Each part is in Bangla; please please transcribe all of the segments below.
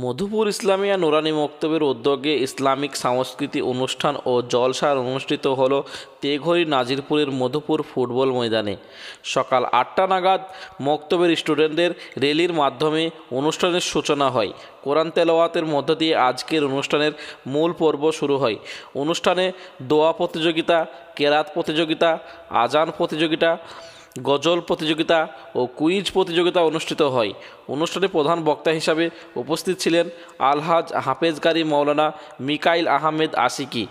মধুপুর ইসলামিয়া নুরানি মক্তবের উদ্যোগে ইসলামিক সাংস্কৃতিক অনুষ্ঠান ও জলসার অনুষ্ঠিত হল তেঘরি নাজিরপুরের মধুপুর ফুটবল ময়দানে। সকাল 8টা নাগাদ মক্তবের স্টুডেন্টদের র্যালির মাধ্যমে অনুষ্ঠানের সূচনা হয়। কোরআন তেলাওয়াতের মধ্য দিয়ে আজকের অনুষ্ঠানের মূল পর্ব শুরু হয়। অনুষ্ঠানে দোয়া প্রতিযোগিতা, কেরাত প্রতিযোগিতা, আজান প্রতিযোগিতা, গজল প্রতিযোগিতা ও কুইজ প্রতিযোগিতা অনুষ্ঠিত হয়। অনুষ্ঠানে প্রধান বক্তা হিসাবে উপস্থিত ছিলেন আলহাজ হাফেজ কারি মৌলানা মিকাইল আহমেদ আশিকি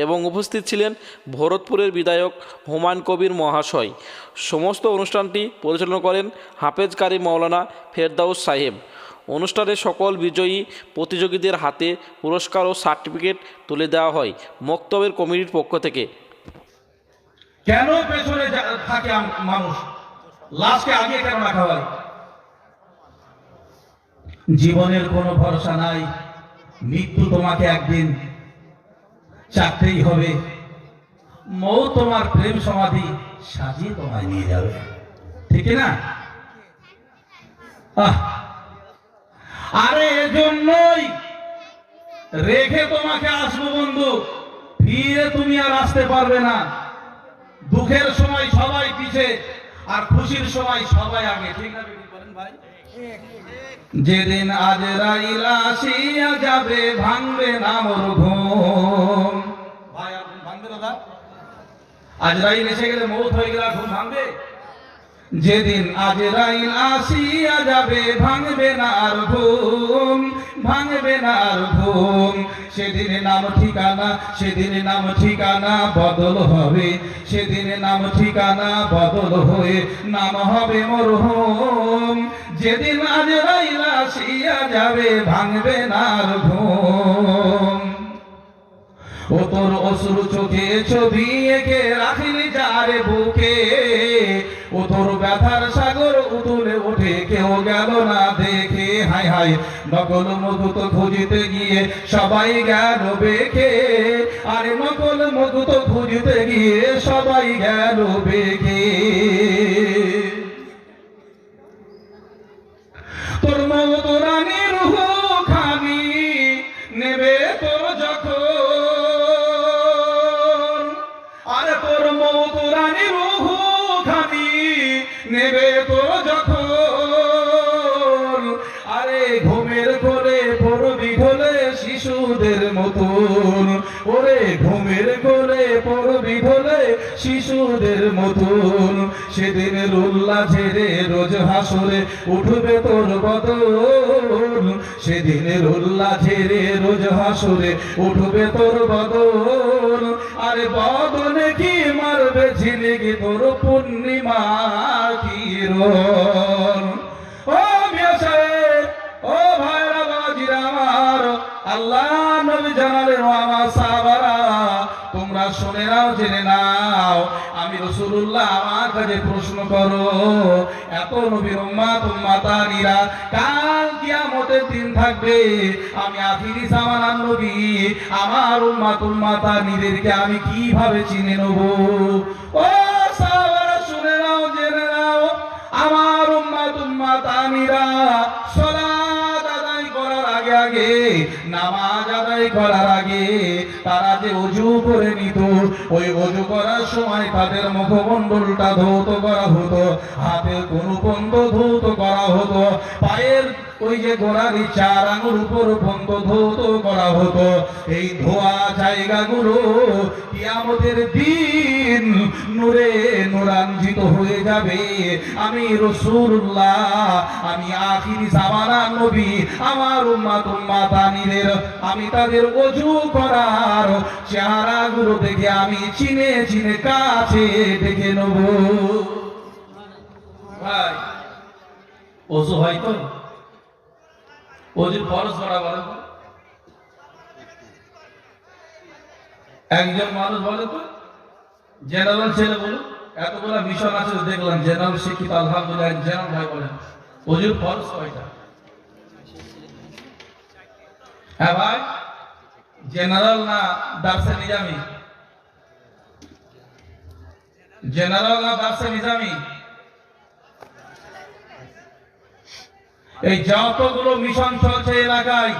এবং উপস্থিত ছিলেন ভরতপুরের বিধায়ক হুমায়ুন কবির মহাশয়। সমস্ত অনুষ্ঠানটি পরিচালনা করেন হাফেজ কারি মৌলানা ফেরদাউস সাহেব। অনুষ্ঠানে সকল বিজয়ী প্রতিযোগীদের হাতে পুরস্কার ও সার্টিফিকেট তুলে দেওয়া হয় মক্তবের কমিটির পক্ষ থেকে। কেন পেছনে থাকে মানুষ, লাশকে আগে কেন রাখা হয়? জীবনের কোনো ভরসা নাই, মৃত্যু তোমাকে একদিন চাকতেই হবে। মৌ তোমার প্রেম সমাধি সাজিয়ে তোমায় নিয়ে যাবে, ঠিক না? আরে এজন্যই রেখে তোমাকে আসবো বন্ধু, ফিরে তুমি আর আসতে পারবে না। দুঃখের সময় সবাই পিছে আর খুশির সময় সবাই আগে, ঠিক না বলেন ভাই? যেদিন আজরাইল আসিয়া যাবে ভাঙবে না মোর ঘুম। ভাই আপনি ভাঙবে না? আজরাইল এসে গেলে মৌত হয়ে গেলে ঘুম ভাঙবে? যেদিন আজরাইল আসিয়া যাবে ভাঙবে না আর ঘুম, ভাঙবে না আর ঘুম। সেদিন নাম ঠিকানা, সেদিন নাম ঠিকানা বদল হবে, সেদিন নাম ঠিকানা বদল হয়ে নাম হবে মরহুম। যেদিন আজরাইল আসিয়া যাবে ভাঙবে না আর ঘুম। ও তোর অশ্রু চোখে ছবি এঁকে রাখলি যারে বুকে, ও তোর ব্যথার সাগর উতলে ওঠে কেউ গেল না দেখে। হাই হাই নকল মধু তো খুঁজতে গিয়ে সবাই গেল বেঁকে, আরে নকল মধু তো খুঁজতে গিয়ে সবাই গেল বেঁকে। তোর মত রানী রুহ খানি নেবে তোর যখন, আরে তোর মত রানী রুহ খানি নেবে তোর যখন। আরে ঘুমের কোলে পড়বি ঢলে শিশুদের মতন, ওরে ঘুমের কোলে পড়বি ঢলে শিশুদের মতন। সেদিন রুল্লা ঝেড়ে রোজ হাসরে উঠবে তোর বদন, সেদিন রুল্লা ঝেড়ে রোজ হাসরে উঠবে তোর বদন। আরে বদনে কি মারবে ঝিলিকি তোর পূর্ণিমা কিরণ। ও মিয়া সাহেব, ও ভাইরা বাজিরা আমার, আল্লাহ নবী জানালেন আমার সাহাবারা তোমরা শুনে নাও, জেনে নাও, আমি রাসূলুল্লাহ আমার কাছে প্রশ্ন করো, এত নবীর উম্মত উম্মাতানিরা কাল কিয়ামতের দিন থাকবে, আমি আখিরি জামানার নবী, আমার উম্মত উম্মাতানিদেরকে আমি কিভাবে চিনে নেব? ও সাহাবারা শুনে নাও, জেনে নাও, আমার উম্মত উম্মাতানিরা সালাত আদায় করার আগে আগে, নামাজ আদায় করার আগে তারা যে ওযু করে নিত, ওই ওযু করার সময় তাদের মুখমণ্ডলটা ধৌত করা হতো, হাতের কনুপন্ত ধৌত করা হতো, পায়ের ওই যে গোড়ালি 4 আঙ্গুল উপর পর্যন্ত ধৌত করা হতো। এই ধোয়া জায়গাগুলো কিয়ামতের দিন নূরে নূরান্বিত হয়ে যাবে। আমি রাসূলুল্লাহ, আমি আখিরি জামানার নবী, আমার উম্মত উম্মাতানিদের আমি তাদের ওযু করার চেহারাগুলো দেখে আমি চিনে চিনে কাছে ডেকে নেব। ভাই ওযু হয় তো? ওযুর ফরজ করা বলেন তো? একজন মানুষ বলে তো, জেনারেল ছেলে বলুন, এতগুলো মিশন আছে দেখলাম জেনারেল শিক্ষিত, আলহামদুলিল্লাহ জেনারেল ভাই বলেন ওযুর ফরজ কয়টা? হ্যাঁ ভাই, জেনারেল না দার্সে নিজামি? জেনারেল না দার্সে নিজামি? এই যতগুলো মিশন চলছে এলাকায়,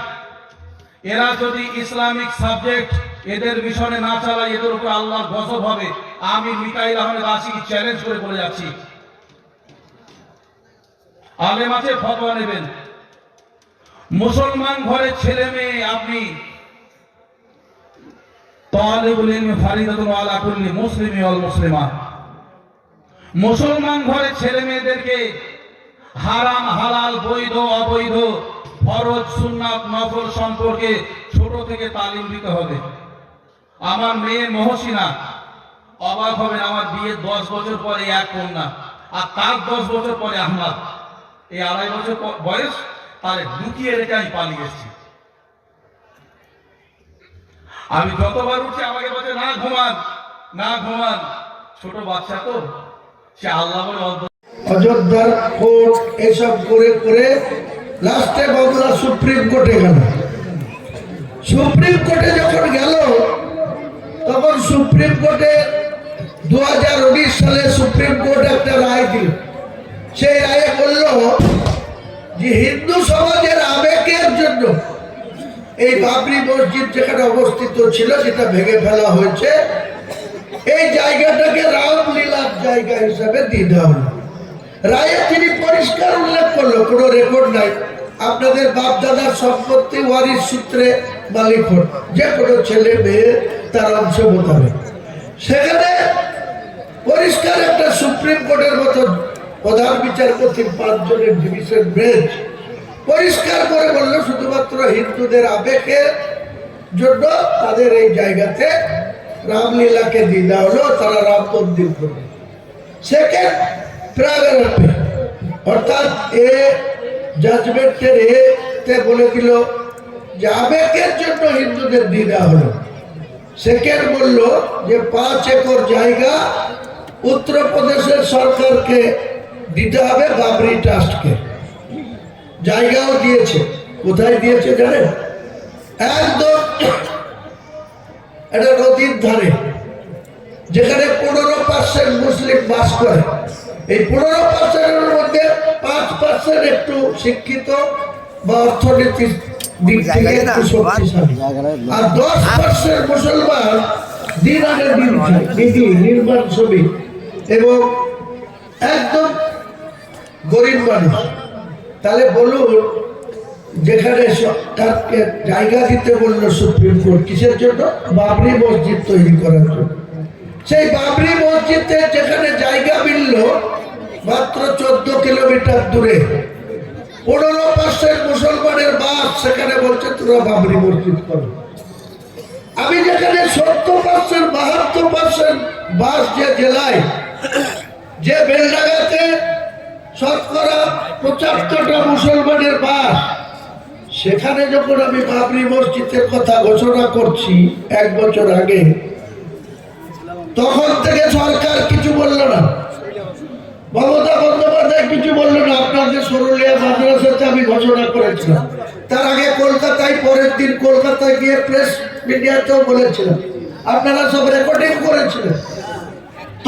এরা যদি ইসলামিক সাবজেক্ট এদের মিশনে না চালায়, এদের উপর আল্লাহ গজব হবে। আমি মিকাইল আহমেদ আশিকি চ্যালেঞ্জ করে বলে যাচ্ছি, আলেম আছে ফতোয়া নেবেন। মুসলমান ঘরের ছেলে মেয়ে আপনি তালিবুল ইলমি ফারিদাতুন আলা কুল্লি মুসলিমি ওয়াল মুসলিমা, মুসলমান ঘরের ছেলে মেয়েদেরকে হারাম হালাল বৈধ অবৈধ ফরজ সুন্নাত নফল সম্পর্কে ছোট থেকে তালিম দিতে হবে। আমার মেয়ে মহসিনা, অবাক হবেন, আমার বিয়ে 10 বছর পরে এক কন্যা, আর তার 10 বছর পরে আহমদ। এই 2.5 বছর বয়স, তারে লুকিয়ে রেখে আমি পালিয়ে এসেছি। আমি যতবার উঠছি আমাকে বলছে না ঘুমান, না ঘুমান। ছোট বাচ্চা তো, সে আল্লাহ বলে অযোধ্যার কোর্ট এসব করে করে লাস্টে মামলা সুপ্রিম কোর্টে গেল। সুপ্রিম কোর্টে যখন গেল, তখন সুপ্রিম কোর্টে 2019 সালে সুপ্রিম কোর্ট একটা রায় দিল। সেই রায়ে বলল যে হিন্দু সমাজের আবেগের জন্য এই বাবরি মসজিদ যেখানে অবস্থিত ছিল সেটা ভেঙে ফেলা হয়েছে, এই জায়গাটাকে রামলীলার জায়গা হিসাবে দিয়ে দেওয়া হলো। রায়ে তিনি পরিষ্কার উল্লেখ করলো, কোনো রেকর্ড নাই, আপনাদের বাপ দাদার সম্পত্তি ওয়ারিশ সূত্রে মালিক হন, যে কোনো ছেলে মেয়ে তার অংশ মোতাবেক। সেখানে পরিষ্কার একটা সুপ্রিম কোর্টের মতো প্রধান বিচারপতি 5 জনের ডিভিশন বেঞ্চ পরিষ্কার করে বললো শুধুমাত্র হিন্দুদের আবেগের জন্য তাদের এই জায়গাতে রামলীলাকে দিয়ে দেওয়া হলো, তারা রাম মন্দির করবে। সেকেন্ড প্যারাগ্রাফে অর্থাৎ এ জাজমেন্টের এতে বলে দিল যে আবেগের জন্য হিন্দুদের দিয়ে দেওয়া হলো। সেকেন্ড বলল যে 5 একর জায়গা উত্তরপ্রদেশের সরকারকে দিতে হবে, বাবরি ট্রাস্টকে। জায়গাও দিয়েছে, কোথায় দিয়েছে জানেন? একদম এটা নদীর ধারে, যেখানে 15% মুসলিম বাস করে। এই 15%-এর মধ্যে 5% একটু শিক্ষিত বা অর্থনীতির দিক থেকে একটু শক্তিশালী, আর 10% মুসলমান দিন আগে দিন খায়, দিদি নির্মাণ শ্রমিক এবং একদম গরিব মানুষ। তাহলে বলুন, যেখানে সরকারকে জায়গা দিতে বললো সুপ্রিম কোর্ট, কিসের জন্য? বাবরি মসজিদ তৈরি করার জন্য। সেই বাবরি মসজিদে যেখানে জায়গা মিলল মাত্র 14 কিলোমিটার দূরে, 15% মুসলমানের বাস, সেখানে বলছে তোরা বাবরি মসজিদ করো। আমি যেখানে 70%, 72% বাস যে জেলায়, যে বেলডাঙ্গাতে শতকরা 75টা মুসলমানের বাস, সেখানে যখন আমি বাবরি মসজিদের কথা ঘোষণা করছি 1 বছর আগে, তখন থেকে সরকার কিছু বলল না, মমতা বন্দ্যোপাধ্যায় কিছু বলল না। আপনাদের সরুলিয়া মাদ্রাসাতে আমি ঘোষণা করেছিলাম, তার আগে কলকাতায়, পরের দিন কলকাতায় গিয়ে প্রেস মিডিয়াতেও বলেছিলাম, আপনারা সব রেকর্ডিং করেছিলেন।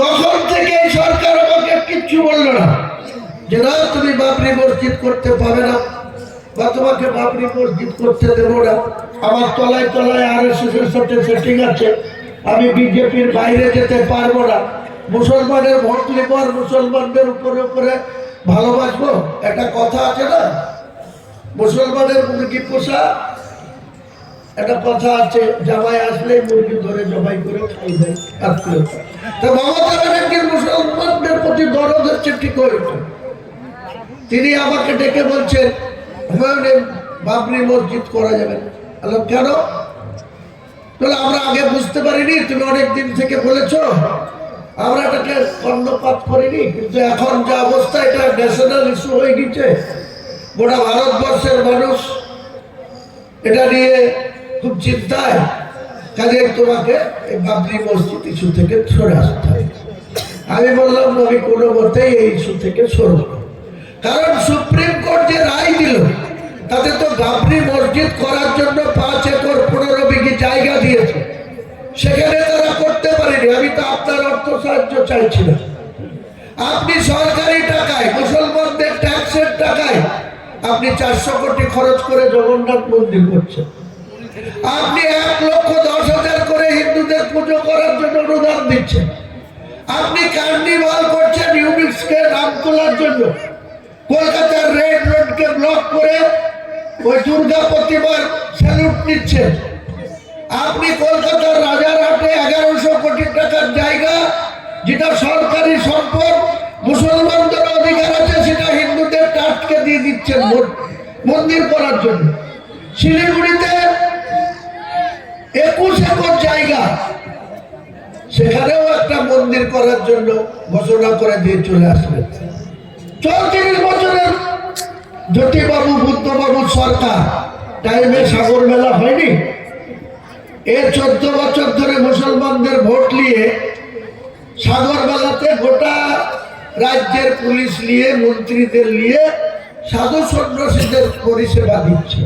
তখন থেকে এই সরকার আমাকে কিচ্ছু বলল না যে না তুমি বাবরি মসজিদ করতে পারবে না বা তোমাকে বাবরি মসজিদ করতে দেবো না। আমার তলায় তলায় RSS-এর সাথে সেটিং আছে, আমি বিজেপির বাইরে যেতে পারবো না। মুসলমানের ভোট নিব আর মুসলমানদের উপরে উপরে ভালোবাসবো, একটা কথা আছে না, মুসলমানের মুরগি পোষা, একটা কথা আছে, জামাই আসলে মুরগি ধরে জবাই করে খাই দেয় আত্মীয়তা। তা মমতা ব্যানার্জির মুসলমানদের প্রতি দরদ হচ্ছে ঠিক হয়েছে। তিনি আমাকে ডেকে বলছেন বাবরি মসজিদ করা যাবে না। কেন? তাহলে আমরা আগে বুঝতে পারিনি, তুমি অনেক দিন থেকে বলেছ, আমরা এটাকে কর্ণপাত করিনি, কিন্তু এখন যে অবস্থা, এটা ন্যাশনাল ইস্যু হয়ে গেছে, গোটা ভারতবর্ষের মানুষ এটা নিয়ে খুব চিন্তায়। কাজে তোমাকে এই বাবরি মসজিদ ইস্যু থেকে সরে আসতে হবে। আমি বললাম আমি কোনো মতেই এই ইস্যু থেকে সরব, কারণ সুপ্রিম কোর্ট যে রায় দিল তাতে তো বাবরি মসজিদ করার জন্য 5 একর 15 বিঘি জায়গা দিয়েছে, সেখানে তারা করতে পারেনি। আমি তো আপনার অর্থ সাহায্য চাইছি না। আপনি সরকারি টাকায়, মুসলমানদের ট্যাক্সের টাকায় আপনি 400 কোটি খরচ করে জগন্নাথ মন্দির করছেন, আপনি 1,10,000 করে হিন্দুদের পুজো করার জন্য অনুদান দিচ্ছেন, আপনি কার্নিভাল করছেন ইউনিক্সকে নাম তোলার জন্য, কলকাতার রেড রোডকে ব্লক করে ওই দুর্গা প্রতিমার স্যালুট নিচ্ছেন, আপনি কলকাতার রাজারহাটে 1100 কোটি টাকার জায়গা যেটা সরকারি সম্পদ, মুসলমানদের অধিকার আছে, সেটা হিন্দুদের ট্রাস্টকে দিয়ে দিচ্ছেন মন্দির করার জন্য। শিলিগুড়িতে 21 একর জায়গা, সেখানেও একটা মন্দির করার জন্য ঘোষণা করে দিয়ে চলে আসবেন। 34 বছরের জ্যোতিবাবু বুদ্ধবাবুর সরকার টাইমে সাগর মেলা হয়নি? এর 14 বছর ধরে মুসলমানদের ভোট নিয়ে সাগর মেলাতে গোটা রাজ্যের পুলিশ নিয়ে, মন্ত্রীদের নিয়ে সাধু সন্ন্যাসীদের পরিষেবা দিচ্ছে।